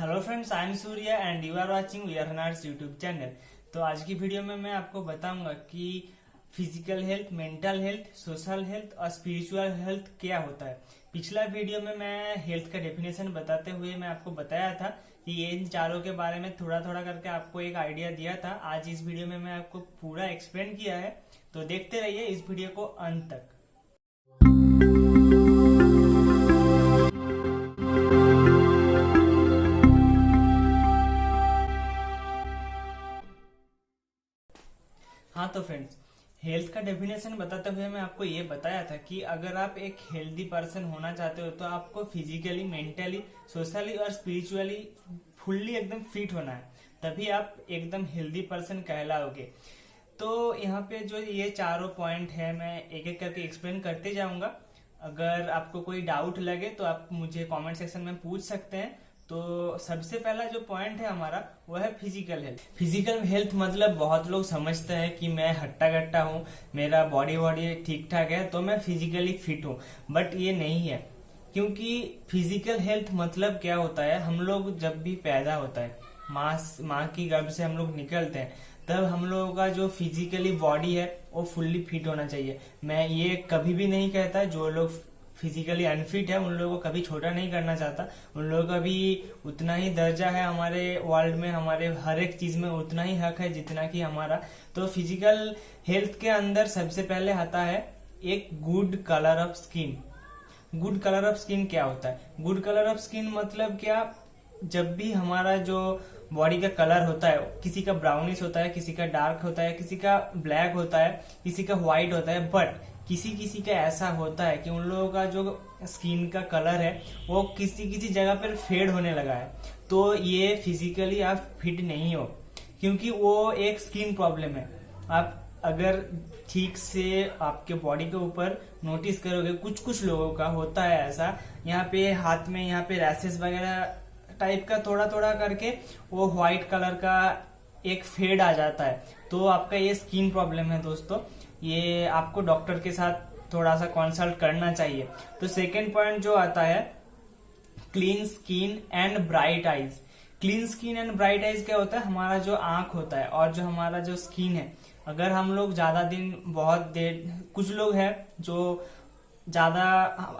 Hello friends, I am Surya and you are watching we are honours YouTube channel. तो आज की video में मैं आपको बताऊंगा कि physical health, mental health, social health और स्पिरिचुअल हेल्थ क्या होता है। पिछला वीडियो में मैं हेल्थ का डेफिनेशन बताते हुए मैं आपको बताया था कि ये इन चारों के बारे में थोड़ा थोड़ा करके आपको एक आइडिया दिया था। आज इस वीडियो में मैं आपको पूरा एक्सप्लेन किया है, तो देखते रहिए इस वीडियो को अंत तक। हाँ तो फ्रेंड्स, हेल्थ का डेफिनेशन बताते हुए मैं आपको ये बताया था कि अगर आप एक हेल्दी पर्सन होना चाहते हो तो आपको फिजिकली, मेंटली, सोशली और स्पिरिचुअली फुल्ली एकदम फिट होना है, तभी आप एकदम हेल्दी पर्सन कहलाओगे। तो यहाँ पे जो ये चारों पॉइंट है मैं एक एक करके एक्सप्लेन करते जाऊंगा। अगर आपको कोई डाउट लगे तो आप मुझे कमेंट सेक्शन में पूछ सकते हैं। तो सबसे पहला जो पॉइंट है हमारा वो है फिजिकल हेल्थ। फिजिकल हेल्थ मतलब बहुत लोग समझते हैं कि मैं हट्टा कट्टा हूँ, मेरा बॉडी ठीक ठाक है तो मैं फिजिकली फिट हूँ, बट ये नहीं है। क्योंकि फिजिकल हेल्थ मतलब क्या होता है, हम लोग जब भी पैदा होता है, माँ की गर्भ से हम लोग निकलते हैं, तब हम लोगों का जो फिजिकली बॉडी है वो फुल्ली फिट होना चाहिए। मैं ये कभी भी नहीं कहता जो लोग फिजिकली अनफिट है उन लोगों को कभी छोटा नहीं करना चाहता। उन लोगों का भी उतना ही दर्जा है हमारे वर्ल्ड में, हमारे हर एक चीज में उतना ही हक है जितना कि हमारा। तो फिजिकल हेल्थ के अंदर सबसे पहले आता है एक good colour of skin. Good colour of skin क्या होता है? गुड कलर ऑफ स्किन मतलब क्या, जब भी हमारा जो बॉडी का कलर होता है, किसी का ब्राउनिश होता है, किसी का डार्क होता है, किसी का ब्लैक होता है, किसी का व्हाइट होता है, बट किसी किसी का ऐसा होता है कि उन लोगों का जो स्किन का कलर है वो किसी किसी जगह पर फेड होने लगा है। तो ये फिजिकली आप फिट नहीं हो, क्योंकि वो एक स्किन प्रॉब्लम है। आप अगर ठीक से आपके बॉडी के ऊपर नोटिस करोगे, कुछ कुछ लोगों का होता है ऐसा, यहाँ पे हाथ में यहाँ पे रैसेस वगैरह टाइप का थोड़ा थोड़ा करके वो व्हाइट कलर का एक फेड आ जाता है। तो आपका ये स्किन प्रॉब्लम है दोस्तों, ये आपको डॉक्टर के साथ थोड़ा सा कंसल्ट करना चाहिए। तो सेकेंड पॉइंट जो आता है clean skin and bright eyes. Clean skin and bright eyes क्या होता है? हमारा जो आंख होता है और जो हमारा जो स्किन है, अगर हम लोग ज्यादा दिन, बहुत देर, कुछ लोग हैं जो ज्यादा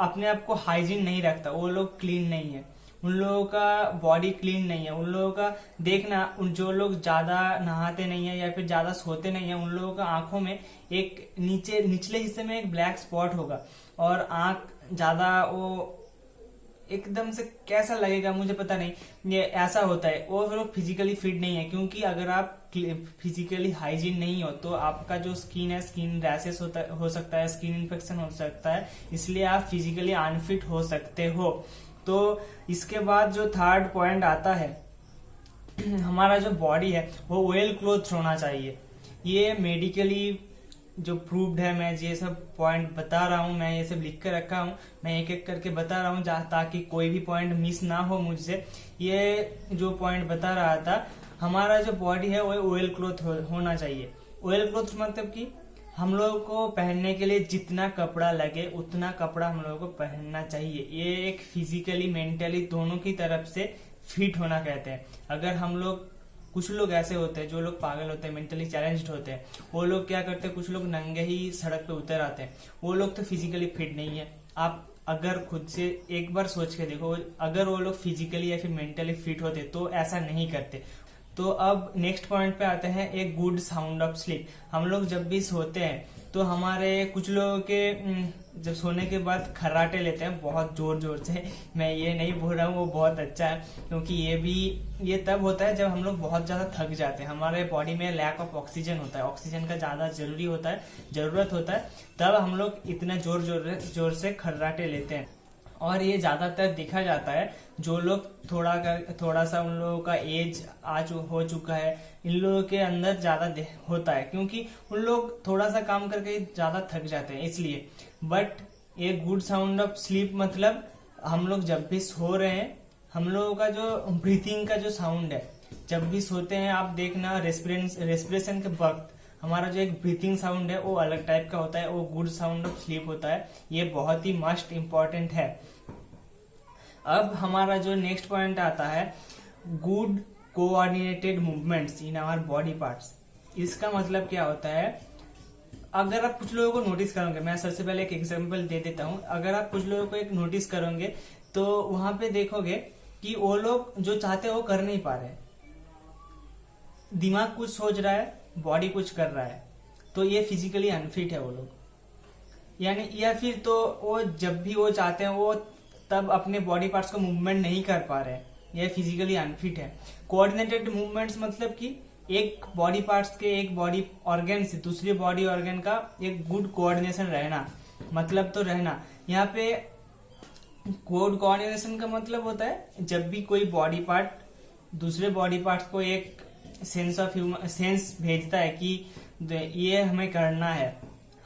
अपने आप को हाइजीन नहीं रखता, वो लोग क्लीन नहीं है, उन लोगों का बॉडी क्लीन नहीं है। उन लोगों का देखना, उन जो लोग ज्यादा नहाते नहीं है या फिर ज्यादा सोते नहीं है, उन लोगों का आंखों में एक निचले हिस्से में एक ब्लैक स्पॉट होगा और आंख ज्यादा वो एकदम से कैसा लगेगा मुझे पता नहीं, ये ऐसा होता है। वो लोग फिजिकली फिट नहीं है, क्योंकि अगर आप फिजिकली हाइजीन नहीं हो तो आपका जो स्किन है, स्किन रैशेस हो सकता है, स्किन इन्फेक्शन हो सकता है, इसलिए आप फिजिकली अनफिट हो सकते हो। तो इसके बाद जो थर्ड पॉइंट आता है, हमारा जो बॉडी है वो वेल क्लोथ होना चाहिए। ये मेडिकली जो प्रूव्ड है, मैं ये सब पॉइंट बता रहा हूँ, मैं ये सब लिख कर रखा हूँ, मैं एक एक करके बता रहा हूँ ताकि कोई भी पॉइंट मिस ना हो मुझसे। ये जो पॉइंट बता रहा था, हमारा जो बॉडी है वो वेल क्लोथ होना चाहिए। वेल क्लोथ मतलब कि हम लोगों को पहनने के लिए जितना कपड़ा लगे उतना कपड़ा हम लोगों को पहनना चाहिए। ये एक फिजिकली, मेंटली दोनों की तरफ से फिट होना कहते हैं। अगर हम लोग, कुछ लोग ऐसे होते हैं जो लोग पागल होते हैं, मेंटली चैलेंज्ड होते हैं, वो लोग क्या करते हैं, कुछ लोग नंगे ही सड़क पे उतर आते हैं, वो लोग तो फिजिकली फिट नहीं है। आप अगर खुद से एक बार सोच के देखो, अगर वो लोग फिजिकली या फिर मेंटली फिट होते तो ऐसा नहीं करते। तो अब नेक्स्ट पॉइंट पे आते हैं, एक गुड साउंड ऑफ स्लीप। हम लोग जब भी सोते हैं तो हमारे कुछ लोगों के जब सोने के बाद खर्राटे लेते हैं बहुत जोर जोर से। मैं ये नहीं बोल रहा हूँ वो बहुत अच्छा है, क्योंकि ये तब होता है जब हम लोग बहुत ज्यादा थक जाते हैं, हमारे बॉडी में लैक ऑफ ऑक्सीजन होता है, ऑक्सीजन का ज्यादा जरूरत होता है, तब हम लोग इतना जोर से खर्राटे लेते हैं। और ये ज्यादातर देखा जाता है जो लोग थोड़ा सा उन लोगों का एज हो चुका है, इन लोगों के अंदर ज्यादा होता है, क्योंकि उन लोग थोड़ा सा काम करके ज्यादा थक जाते हैं इसलिए। बट ये गुड साउंड ऑफ स्लीप मतलब हम लोग जब भी सो रहे हैं, हम लोगों का जो ब्रीथिंग का जो साउंड है, जब भी सोते हैं आप देखना रेस्पिरेशन के वक्त हमारा जो एक ब्रीथिंग साउंड है वो अलग टाइप का होता है, वो गुड साउंड ऑफ स्लीप होता है। ये बहुत ही मस्ट इम्पॉर्टेंट है। अब हमारा जो नेक्स्ट पॉइंट आता है good coordinated movements in our body parts. इसका मतलब क्या होता है, अगर आप कुछ लोगों को नोटिस करोगे, मैं सबसे पहले एक एग्जांपल दे देता हूं। अगर आप कुछ लोगों को एक नोटिस करोगे तो वहां पे देखोगे कि वो लोग जो चाहते हैं वो कर नहीं पा रहे, दिमाग कुछ सोच रहा है, बॉडी कुछ कर रहा है, तो ये फिजिकली अनफिट है वो लोग। यानी या फिर तो वो जब भी वो चाहते हैं वो तब अपने बॉडी पार्ट्स को मूवमेंट नहीं कर पा रहे, ये फिजिकली अनफिट है। कोऑर्डिनेटेड मूवमेंट्स मतलब कि एक बॉडी पार्ट्स के, एक बॉडी ऑर्गन से दूसरे बॉडी ऑर्गन का एक गुड कोऑर्डिनेशन रहना, मतलब तो रहना। यहाँ पे गुड कोऑर्डिनेशन का मतलब होता है जब भी कोई बॉडी पार्ट दूसरे बॉडी पार्ट्स को एक सेंस भेजता है कि ये हमें करना है,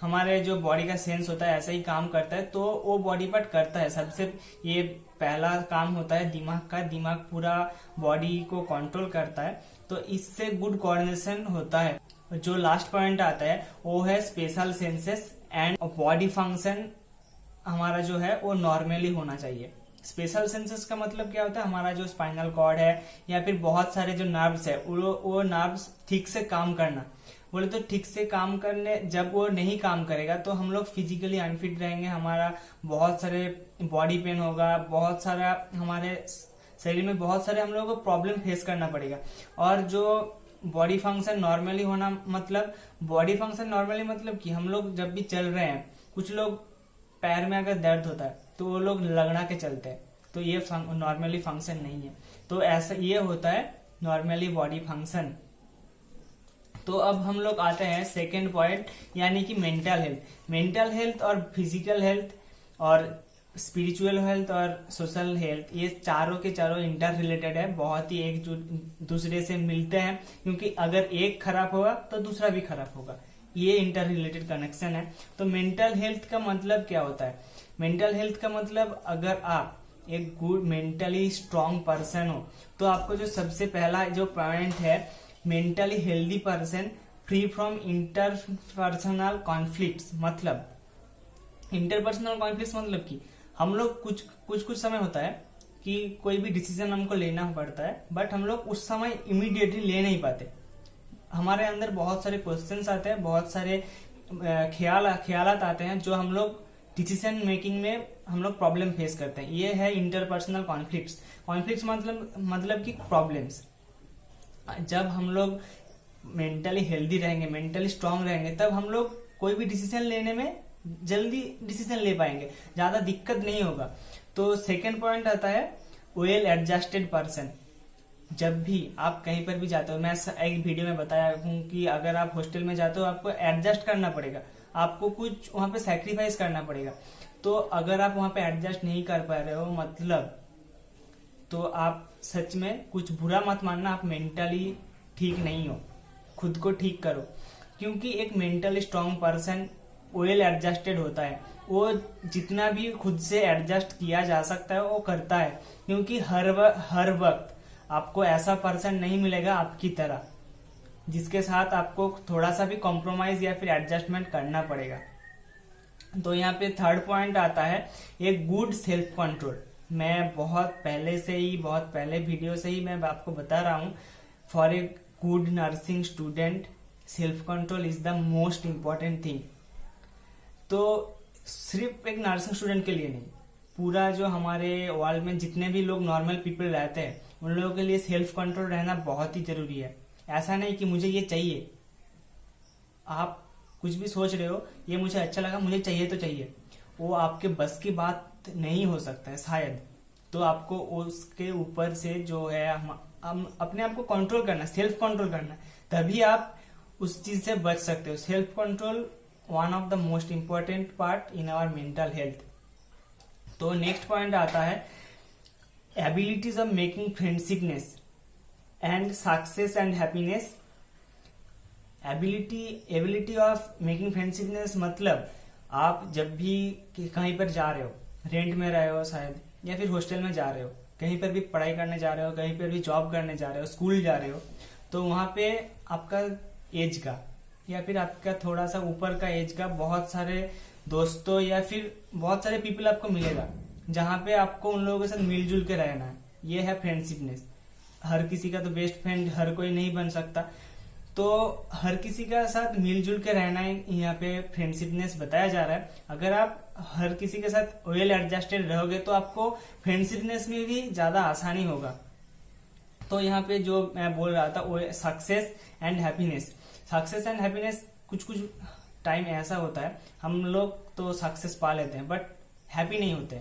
हमारे जो बॉडी का सेंस होता है ऐसा ही काम करता है, तो वो बॉडी पार्ट करता है। सबसे ये पहला काम होता है दिमाग का, दिमाग पूरा बॉडी को कंट्रोल करता है, तो इससे गुड कोऑर्डिनेशन होता है। जो लास्ट पॉइंट आता है वो है special senses and body function हमारा जो है वो नॉर्मली होना चाहिए। स्पेशल सेंसेस का मतलब क्या होता है, हमारा जो स्पाइनल कॉर्ड है या फिर बहुत सारे जो नर्व्स है वो नर्व्स ठीक से काम करना। बोले तो ठीक से काम करने, जब वो नहीं काम करेगा तो हम लोग फिजिकली अनफिट रहेंगे, हमारा बहुत सारे बॉडी पेन होगा, बहुत सारा हमारे शरीर में बहुत सारे हम लोगों को प्रॉब्लम फेस करना पड़ेगा। और जो बॉडी फंक्शन नॉर्मली होना मतलब, बॉडी फंक्शन नॉर्मली मतलब कि हम लोग जब भी चल रहे हैं, कुछ लोग पैर में अगर दर्द होता है तो वो लोग लगड़ा के चलते हैं, तो ये नॉर्मली फंक्शन नहीं है। तो ऐसा ये होता है नॉर्मली बॉडी फंक्शन। तो अब हम लोग आते हैं सेकेंड पॉइंट, यानी कि मेंटल हेल्थ। मेंटल हेल्थ और फिजिकल हेल्थ और स्पिरिचुअल हेल्थ और सोशल हेल्थ, ये चारों के चारों इंटर रिलेटेड है, बहुत ही एक दूसरे से मिलते हैं, क्योंकि अगर एक खराब होगा तो दूसरा भी खराब होगा, ये इंटर रिलेटेड कनेक्शन है। तो मेंटल हेल्थ का मतलब क्या होता है, मेंटल हेल्थ का मतलब अगर आप एक गुड मेंटली स्ट्रांग पर्सन हो तो आपको जो सबसे पहला जो पॉइंट है, mentally healthy person free from interpersonal conflicts. मतलब इंटरपर्सनल कॉन्फ्लिक्ट्स मतलब कि हम लोग कुछ समय होता है कि कोई भी डिसीजन हमको लेना पड़ता है, बट हम लोग उस समय इमीडिएटली ले नहीं पाते, हमारे अंदर बहुत सारे क्वेश्चंस आते हैं, बहुत सारे ख्यालात आते हैं, जो हम लोग डिसीजन मेकिंग में हम लोग प्रॉब्लम फेस करते हैं। ये है इंटरपर्सनल कॉन्फ्लिक्ट्स। कॉन्फ्लिक्ट्स मतलब कि प्रॉब्लम्स। जब हम लोग मेंटली हेल्दी रहेंगे, मेंटली स्ट्रांग रहेंगे, तब हम लोग कोई भी डिसीजन लेने में जल्दी डिसीजन ले पाएंगे, ज्यादा दिक्कत नहीं होगा। तो सेकेंड पॉइंट आता है वेल एडजस्टेड पर्सन। जब भी आप कहीं पर भी जाते हो, मैं एक वीडियो में बताया हूँ कि अगर आप हॉस्टल में जाते हो आपको एडजस्ट करना पड़ेगा, आपको कुछ वहां पे सैक्रिफाइस करना पड़ेगा। तो अगर आप वहां पे एडजस्ट नहीं कर पा रहे हो मतलब, तो आप सच में कुछ बुरा मत मानना, आप मेंटली ठीक नहीं हो, खुद को ठीक करो। क्योंकि एक mentally strong person well adjusted होता है, वो जितना भी खुद से एडजस्ट किया जा सकता है वो करता है, क्योंकि हर वक्त आपको ऐसा पर्सन नहीं मिलेगा आपकी तरह जिसके साथ आपको थोड़ा सा भी कॉम्प्रोमाइज या फिर एडजस्टमेंट करना पड़ेगा। तो यहाँ पे थर्ड पॉइंट आता है एक गुड सेल्फ कंट्रोल। मैं बहुत पहले वीडियो से ही मैं आपको बता रहा हूँ, for a good nursing student self control is the most important thing. तो सिर्फ एक नर्सिंग स्टूडेंट के लिए नहीं, पूरा जो हमारे वर्ल्ड में जितने भी लोग नॉर्मल पीपल रहते हैं उन लोगों के लिए सेल्फ कंट्रोल रहना बहुत ही जरूरी है। ऐसा नहीं कि मुझे ये चाहिए, आप कुछ भी सोच रहे हो ये मुझे अच्छा लगा मुझे चाहिए तो चाहिए, वो आपके बस की बात नहीं हो सकता है शायद। तो आपको उसके ऊपर से जो है हम अपने आप को कंट्रोल करना, सेल्फ कंट्रोल करना, तभी आप उस चीज से बच सकते हो। Self control one of the most important part in our mental health. तो नेक्स्ट पॉइंट आता है abilities of making friendshipness and success and happiness. Ability of making friendshipness मतलब आप जब भी कहीं पर जा रहे हो, रेंट में रहे हो शायद, या फिर हॉस्टल में जा रहे हो, कहीं पर भी पढ़ाई करने जा रहे हो, कहीं पर भी जॉब करने जा रहे हो, स्कूल जा रहे हो, तो वहां पे आपका एज का या फिर आपका थोड़ा सा ऊपर का एज का बहुत सारे दोस्तों या फिर बहुत सारे पीपल आपको मिलेगा, जहां पे आपको उन लोगों के साथ मिलजुल के रहना है। ये है फ्रेंडशिपनेस। हर किसी का तो बेस्ट फ्रेंड हर कोई नहीं बन सकता, तो हर किसी का साथ मिलजुल के रहना है यहाँ पे फ्रेंडशिपनेस बताया जा रहा है। अगर आप हर किसी के साथ वेल एडजस्टेड रहोगे तो आपको फ्रेंडशिपनेस में भी ज्यादा आसानी होगा। तो यहाँ पे जो मैं बोल रहा था वो success and happiness. Success and happiness कुछ कुछ टाइम ऐसा होता है हम लोग तो सक्सेस पा लेते हैं बट हैप्पी नहीं होते।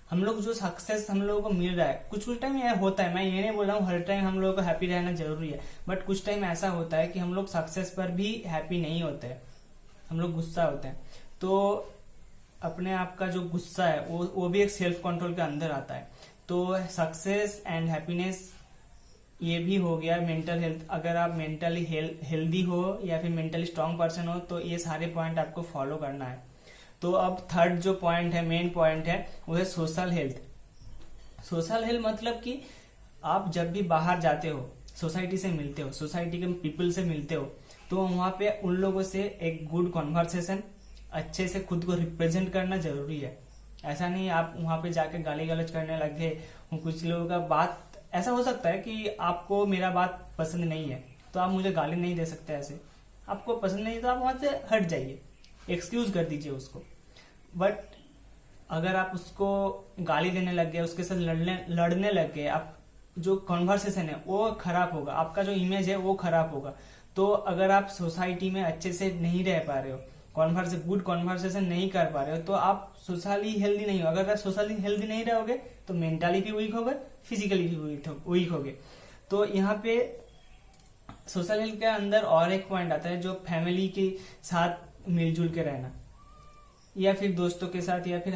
हम लोग जो सक्सेस हम लोगों को मिल रहा है कुछ कुछ टाइम यह होता है, मैं ये नहीं बोल रहा हूँ हर टाइम हम लोगों को हैप्पी रहना जरूरी है, बट कुछ टाइम ऐसा होता है कि हम लोग सक्सेस पर भी हैप्पी नहीं होते हैं, हम लोग गुस्सा होते हैं। तो अपने आप का जो गुस्सा है वो भी एक सेल्फ कंट्रोल के अंदर आता है। तो सक्सेस एंड हैप्पीनेस ये भी हो गया। मेंटल हेल्थ, अगर आप मेंटली हेल्दी हो या फिर मेंटली स्ट्रांग पर्सन हो तो ये सारे पॉइंट आपको फॉलो करना है। तो अब थर्ड जो पॉइंट है, मेन पॉइंट है, वो है सोशल हेल्थ। सोशल हेल्थ मतलब कि आप जब भी बाहर जाते हो, सोसाइटी से मिलते हो, सोसाइटी के पीपल से मिलते हो, तो वहां पे उन लोगों से एक गुड कॉन्वर्सेशन, अच्छे से खुद को रिप्रेजेंट करना जरूरी है। ऐसा नहीं आप वहां पे जाके गाली गलौज करने लग गए। कुछ लोगों का बात ऐसा हो सकता है कि आपको मेरा बात पसंद नहीं है तो आप मुझे गाली नहीं दे सकते। ऐसे आपको पसंद नहीं है तो आप वहां से हट जाइए, एक्सक्यूज कर दीजिए उसको। बट अगर आप उसको गाली देने लग गए, उसके साथ लड़ने लग गए, आप जो कॉन्वर्सेशन है वो खराब होगा, आपका जो इमेज है वो खराब होगा। तो अगर आप सोसाइटी में अच्छे से नहीं रह पा रहे हो, गुड कॉन्वर्सेशन नहीं कर पा रहे हो, तो आप सोशली हेल्दी नहीं हो। अगर आप सोशली हेल्दी नहीं रहोगे तो मेंटली भी वीक होगे, फिजिकली भी वीक होगे। तो यहाँ पे सोशल हेल्थ के अंदर और एक पॉइंट आता है जो फैमिली के साथ मिलजुल के रहना, या फिर दोस्तों के साथ, या फिर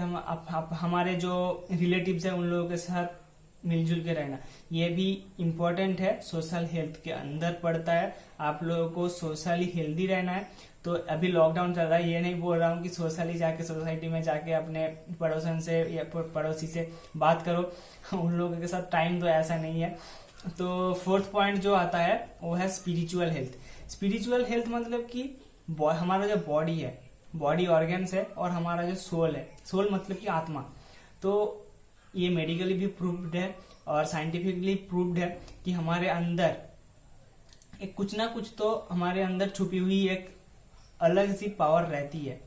हमारे जो रिलेटिव्स है उन लोगों के साथ मिलजुल के रहना। ये भी इम्पोर्टेंट है, सोशल हेल्थ के अंदर पड़ता है। आप लोगों को सोशली हेल्दी रहना है। तो अभी लॉकडाउन चल रहा है, ये नहीं बोल रहा हूँ कि सोशली जाके सोसाइटी में जाके अपने पड़ोसन से या पड़ोसी से बात करो, उन लोगों के साथ टाइम तो ऐसा नहीं है। तो फोर्थ पॉइंट जो आता है वो है स्पिरिचुअल हेल्थ। स्पिरिचुअल हेल्थ मतलब कि हमारा जो बॉडी है, बॉडी ऑर्गन्स है, और हमारा जो सोल है, सोल मतलब कि आत्मा। तो ये मेडिकली भी प्रूव्ड है और साइंटिफिकली प्रूव्ड है कि हमारे अंदर एक कुछ ना कुछ तो हमारे अंदर छुपी हुई एक अलग सी पावर रहती है,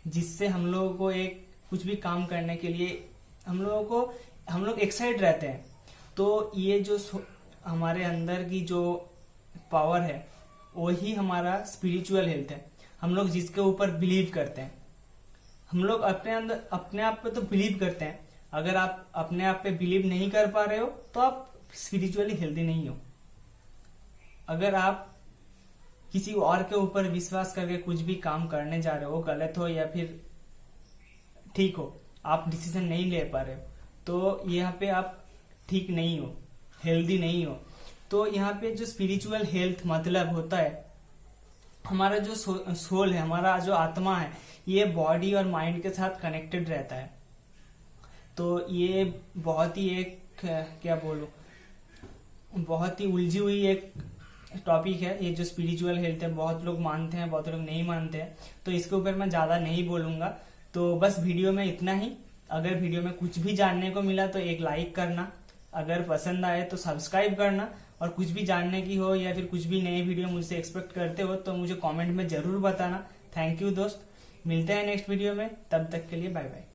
जिससे हम लोगों को एक कुछ भी काम करने के लिए हम लोग एक्साइट रहते हैं। तो ये जो हमारे अंदर की जो पावर है वही हमारा स्पिरिचुअल हेल्थ है। हम लोग जिसके ऊपर बिलीव करते हैं, हम लोग अपने आप पे तो बिलीव करते हैं। अगर आप अपने आप पे बिलीव नहीं कर पा रहे हो तो आप स्पिरिचुअली हेल्दी नहीं हो। अगर आप किसी और के ऊपर विश्वास करके कुछ भी काम करने जा रहे हो, गलत हो या फिर ठीक हो, आप डिसीजन नहीं ले पा रहे हो, तो यहाँ पे आप ठीक नहीं हो, हेल्दी नहीं हो। तो यहाँ पे जो स्पिरिचुअल हेल्थ मतलब होता है, हमारा जो सोल है, हमारा जो आत्मा है, ये बॉडी और माइंड के साथ कनेक्टेड रहता है। तो ये बहुत ही एक क्या बोलूं, बहुत ही उलझी हुई एक टॉपिक है ये जो स्पिरिचुअल हेल्थ है। बहुत लोग मानते हैं, बहुत लोग नहीं मानते हैं, तो इसके ऊपर मैं ज्यादा नहीं बोलूंगा। तो बस वीडियो में इतना ही। अगर वीडियो में कुछ भी जानने को मिला तो एक लाइक करना, अगर पसंद आए तो सब्सक्राइब करना, और कुछ भी जानने की हो या फिर कुछ भी नई वीडियो मुझसे एक्सपेक्ट करते हो तो मुझे कमेंट में जरूर बताना। थैंक यू दोस्त, मिलते हैं नेक्स्ट वीडियो में, तब तक के लिए बाय बाय।